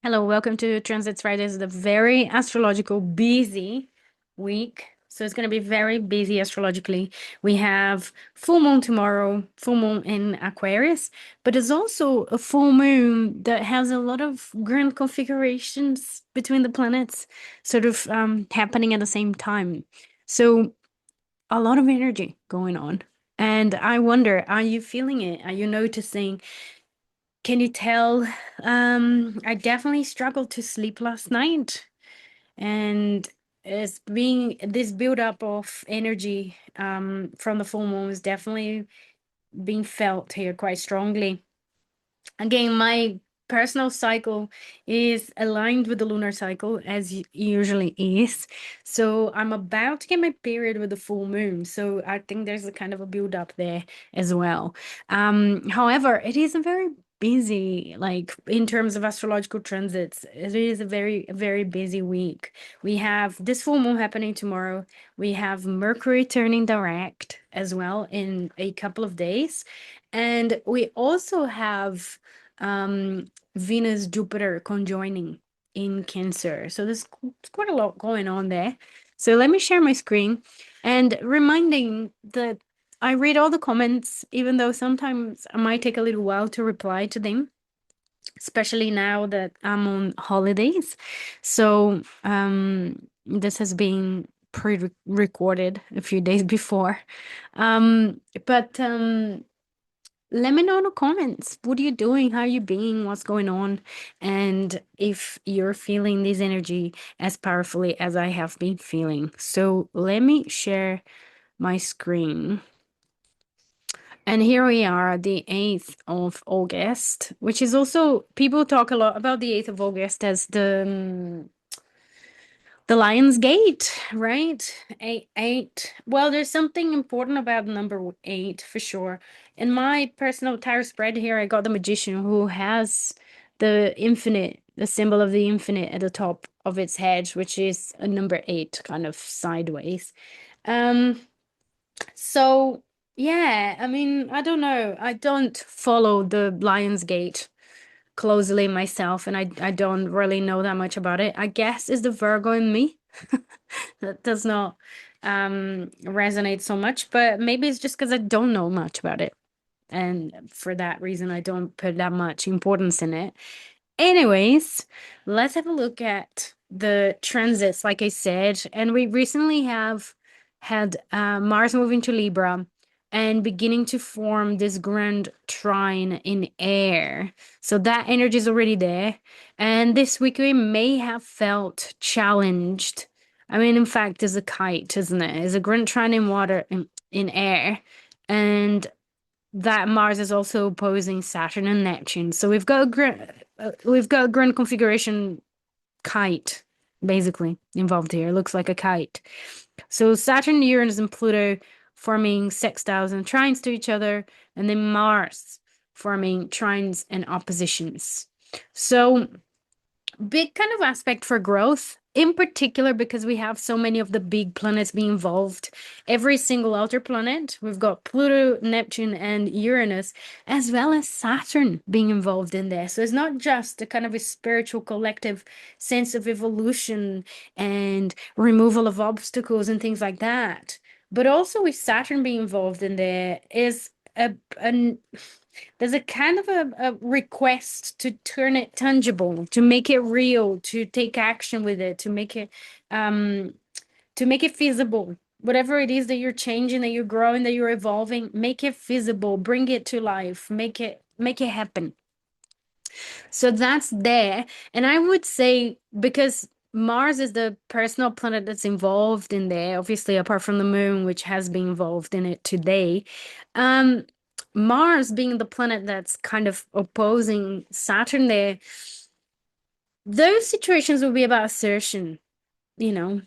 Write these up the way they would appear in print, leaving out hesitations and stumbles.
Hello, welcome to Transits Fridays, the very astrological busy week. So it's going to be very busy astrologically. We have full moon tomorrow, full moon in Aquarius, but there's also a full moon that has a lot of grand configurations between the planets sort of happening at the same time. So a lot of energy going on. And I wonder, are you feeling it? Are you noticing? Can you tell? I definitely struggled to sleep last night, and it's being this buildup of energy from the full moon is definitely being felt here quite strongly. Again, my personal cycle is aligned with the lunar cycle as usually is. So I'm about to get my period with the full moon. So I think there's a kind of a build up there as well. However, it is a very busy, like in terms of astrological transits, it is a very busy week. We have this full moon happening tomorrow. We have Mercury turning direct as well in a couple of days. And we also have Venus Jupiter conjoining in Cancer. So there's quite a lot going on there. So let me share my screen and reminding that I read all the comments, even though sometimes I might take a little while to reply to them, especially now that I'm on holidays. So this has been pre-recorded a few days before. But let me know in the comments. What are you doing? How are you being? What's going on? And if you're feeling this energy as powerfully as I have been feeling. So let me share my screen. And here we are, the 8th of August, which is also, people talk a lot about the 8th of August as the Lion's Gate, right? Eight. Well, there's something important about number eight for sure. In my personal tarot spread here, I got the Magician who has the infinite, the symbol of the infinite at the top of its head, which is a number eight, kind of sideways. Um, so yeah, I mean, I don't know. I don't follow the Lion's Gate closely myself, and I don't really know that much about it. I guess is the Virgo in me that does not resonate so much, but maybe it's just because I don't know much about it. And for that reason, I don't put that much importance in it. Anyways, let's have a look at the transits, like I said. And we recently have had Mars moving to Libra and beginning to form this grand trine in air. So that energy is already there. And this week we may have felt challenged. I mean, in fact, it's a kite, isn't it? It's a grand trine in water, in air. And that Mars is also opposing Saturn and Neptune. So we've got a grand configuration kite basically involved here. It looks like a kite. So Saturn, Uranus, and Pluto forming sextiles and trines to each other, and then Mars forming trines and oppositions. So big kind of aspect for growth, in particular because we have so many of the big planets being involved. Every single outer planet, we've got Pluto, Neptune, and Uranus, as well as Saturn being involved in there. So it's not just a kind of a spiritual collective sense of evolution and removal of obstacles and things like that. But also with Saturn being involved in there is a there's a kind of a request to turn it tangible, to make it real, to take action with it, um to make it feasible. Whatever it is that you're changing, that you're growing, that you're evolving, make it feasible, bring it to life, make it happen. So that's there. And I would say because Mars is the personal planet that's involved in there, obviously, apart from the moon, which has been involved in it today. Um, Mars being the planet that's kind of opposing Saturn there, those situations will be about assertion, you know,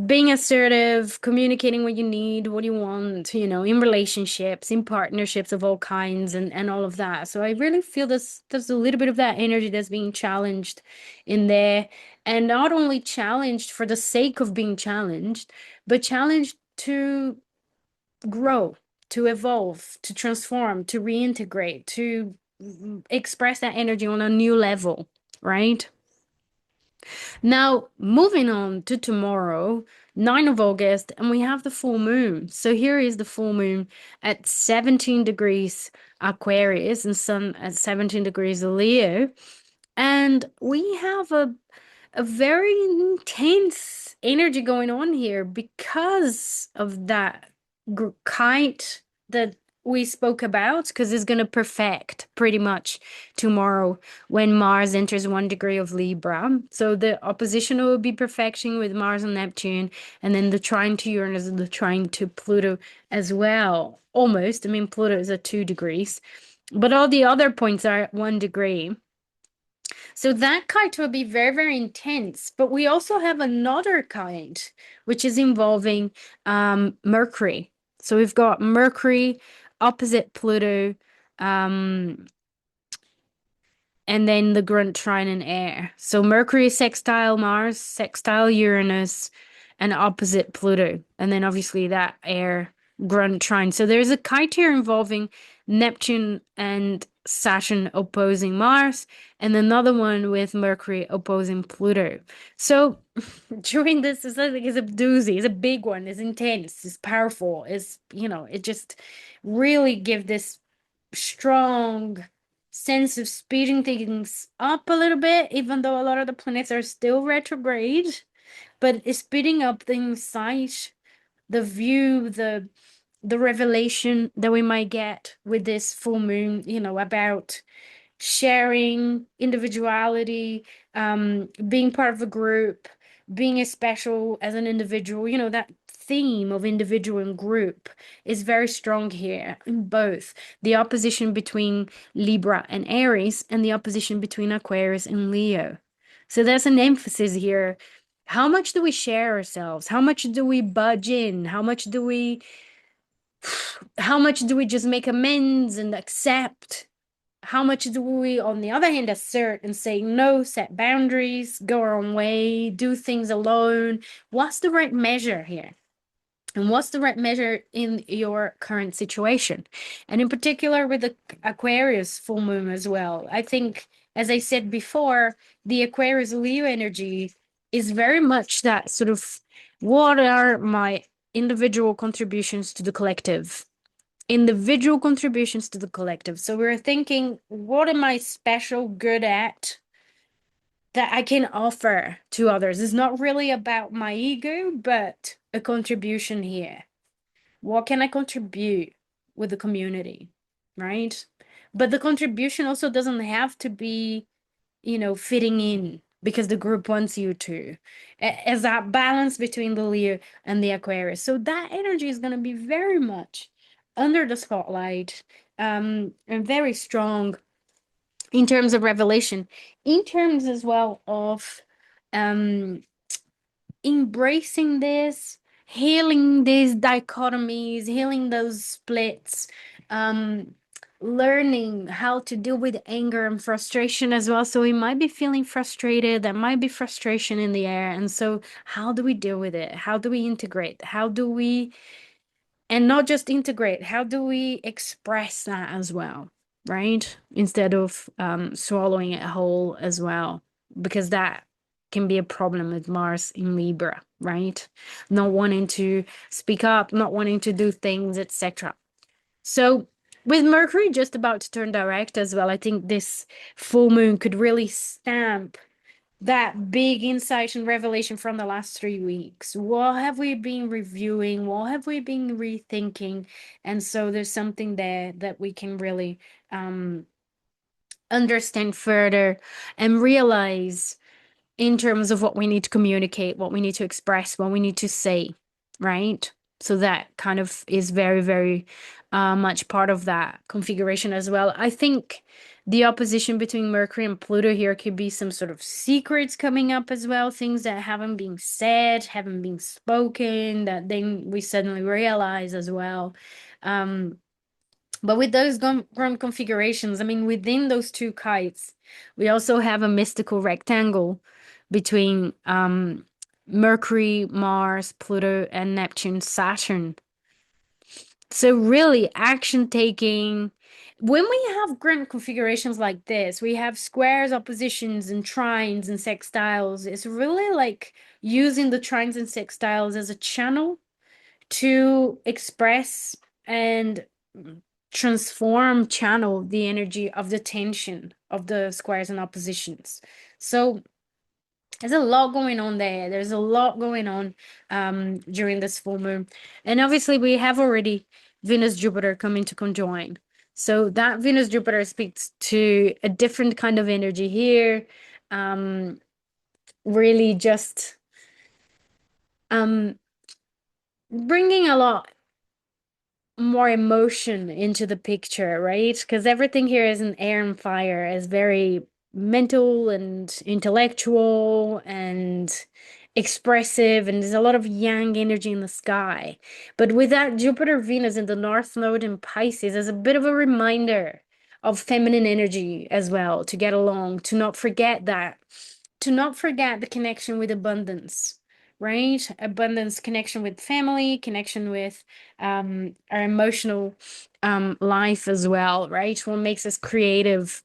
being assertive, communicating what you need, what you want, in relationships, in partnerships of all kinds and all of that. So I really feel there's a little bit of that energy that's being challenged in there. And not only challenged for the sake of being challenged, but challenged to grow, to evolve, to transform, to reintegrate, to express that energy on a new level, right? Now, moving on to tomorrow, 9th of August, and we have the full moon. So here is the full moon at 17 degrees Aquarius and Sun at 17 degrees Leo. And we have a very intense energy going on here because of that kite that we spoke about, because it's going to perfect pretty much tomorrow when Mars enters 1 degree of Libra. So the opposition will be perfection with Mars and Neptune, and then the trine to Uranus and the trine to Pluto as well. Almost. I mean, Pluto is at 2 degrees, but all the other points are at 1 degree. So that kite will be very, very intense. But we also have another kite, which is involving Mercury. So we've got Mercury opposite Pluto, um, and then the grunt trine in air. So Mercury sextile Mars, sextile Uranus, and opposite Pluto. And then obviously that air grunt trine. So there's a kite here involving Neptune and Saturn opposing Mars, and another one with Mercury opposing Pluto. So during this, it's a doozy, it's a big one, it's intense, it's powerful, it just really give this strong sense of speeding things up a little bit, even though a lot of the planets are still retrograde, but it's speeding up the insight, the view, the revelation that we might get with this full moon, about sharing, individuality, being part of a group, being as special as an individual, that theme of individual and group is very strong here in both the opposition between Libra and Aries and the opposition between Aquarius and Leo. So there's an emphasis here. How much do we share ourselves? How much do we budge in? How much do we just make amends and accept? How much do we, on the other hand, assert and say no, set boundaries, go our own way, do things alone? What's the right measure here? And what's the right measure in your current situation? And in particular with the Aquarius full moon as well. I think, as I said before, the Aquarius Leo energy is very much that sort of, what are my individual contributions to the collective? Individual contributions to the collective. So we're thinking, what am I special good at that I can offer to others? It's not really about my ego, but a contribution here. What can I contribute with the community, right? But the contribution also doesn't have to be, fitting in because the group wants you to. As that balance between the Leo and the Aquarius. So that energy is going to be very much under the spotlight, and very strong in terms of revelation, in terms as well of um, embracing this, healing these dichotomies, healing those splits, um, learning how to deal with anger and frustration as well. So we might be feeling frustrated, there might be frustration in the air. And so, how do we deal with it? How do we integrate? And not just integrate, how do we express that as well, right? Instead of swallowing it whole as well, because that can be a problem with Mars in Libra, right? Not wanting to speak up, not wanting to do things, etc. So with Mercury just about to turn direct as well, I think this full moon could really stamp that big insight and revelation from the last 3 weeks. What have we been reviewing? What have we been rethinking? And so there's something there that we can really understand further and realize in terms of what we need to communicate, what we need to express, what we need to say, right? So that kind of is very, very much part of that configuration as well. I think the opposition between Mercury and Pluto here could be some sort of secrets coming up as well, things that haven't been said, haven't been spoken, that then we suddenly realize as well. But with those ground configurations, I mean, within those two kites, we also have a mystical rectangle between Mercury, Mars, Pluto, and Neptune, Saturn. So really action taking, When we have grand configurations like this, we have squares, oppositions, and trines and sextiles. It's really like using the trines and sextiles as a channel to express and channel the energy of the tension of the squares and oppositions. So there's a lot going on there. There's a lot going on during this full moon. And obviously we have already Venus Jupiter coming to conjoin. So that Venus Jupiter speaks to a different kind of energy here. Um, really just um bringing a lot more emotion into the picture, right? Because everything here is an air and fire, is very mental and intellectual and expressive, and there's a lot of yang energy in the sky. But with that Jupiter Venus in the North Node in Pisces as a bit of a reminder of feminine energy as well, to get along, to not forget that, to not forget the connection with abundance, right? Abundance, connection with family, connection with our emotional life as well, right? What makes us creative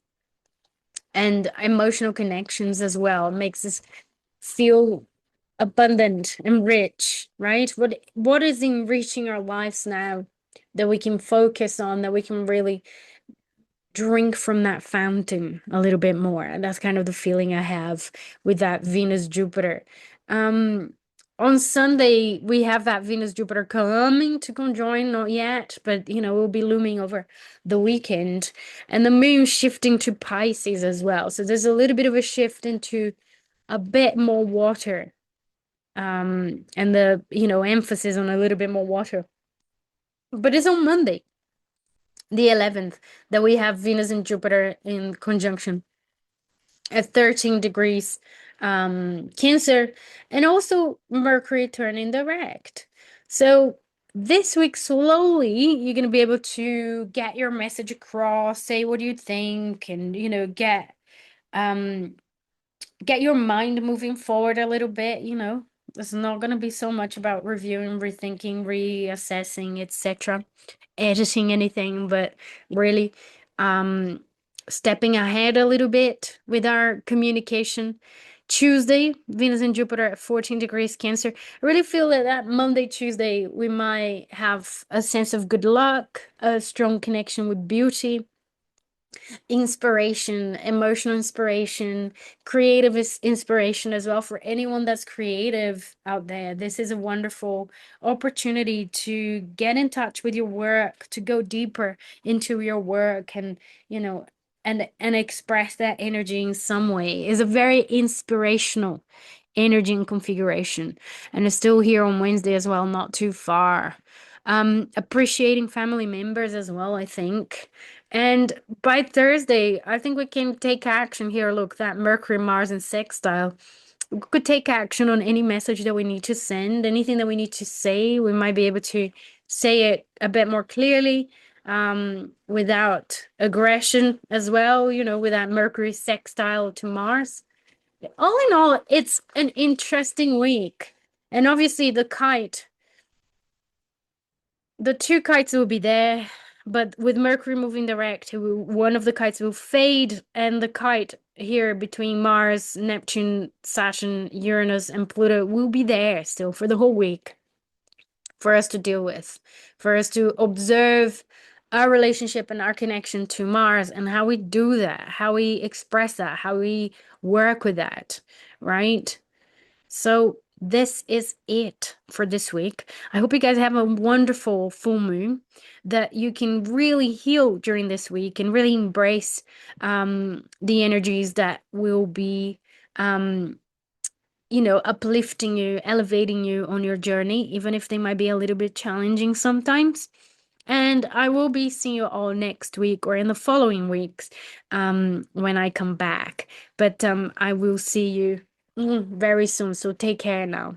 and emotional connections as well makes us feel abundant and rich, right? What is enriching our lives now that we can focus on, that we can really drink from that fountain a little bit more. And that's kind of the feeling I have with that Venus Jupiter. Um, on Sunday, we have that Venus Jupiter coming to conjoin, not yet, but will be looming over the weekend. And the moon shifting to Pisces as well. So there's a little bit of a shift into a bit more water. And the, emphasis on a little bit more water. But it's on Monday, the 11th, that we have Venus and Jupiter in conjunction at 13 degrees Cancer, and also Mercury turning direct. So this week, slowly, you're going to be able to get your message across, say what you think, and, um, get your mind moving forward a little bit. It's not going to be so much about reviewing, rethinking, reassessing, etc., editing anything, but really stepping ahead a little bit with our communication. Tuesday, Venus and Jupiter at 14 degrees Cancer. I really feel that Monday, Tuesday, we might have a sense of good luck, a strong connection with beauty, inspiration, emotional inspiration, creative inspiration as well. For anyone that's creative out there, this is a wonderful opportunity to get in touch with your work, to go deeper into your work, and and express that energy in some way. Is a very inspirational energy and configuration, and it's still here on Wednesday as well, not too far. Appreciating family members as well, I think. And by Thursday, I think we can take action here. Look, that Mercury, Mars, and sextile. We could take action on any message that we need to send, anything that we need to say. We might be able to say it a bit more clearly, without aggression as well, with that Mercury sextile to Mars. All in all, it's an interesting week. And obviously, the two kites will be there, but with Mercury moving direct, one of the kites will fade, and the kite here between Mars, Neptune, Saturn, Uranus, and Pluto will be there still for the whole week for us to deal with, for us to observe our relationship and our connection to Mars and how we do that, how we express that, how we work with that, right? So this is it for this week. I hope you guys have a wonderful full moon, that you can really heal during this week and really embrace the energies that will be uplifting you, elevating you on your journey, even if they might be a little bit challenging sometimes. And I will be seeing you all next week or in the following weeks when I come back. But I will see you very soon. So take care now.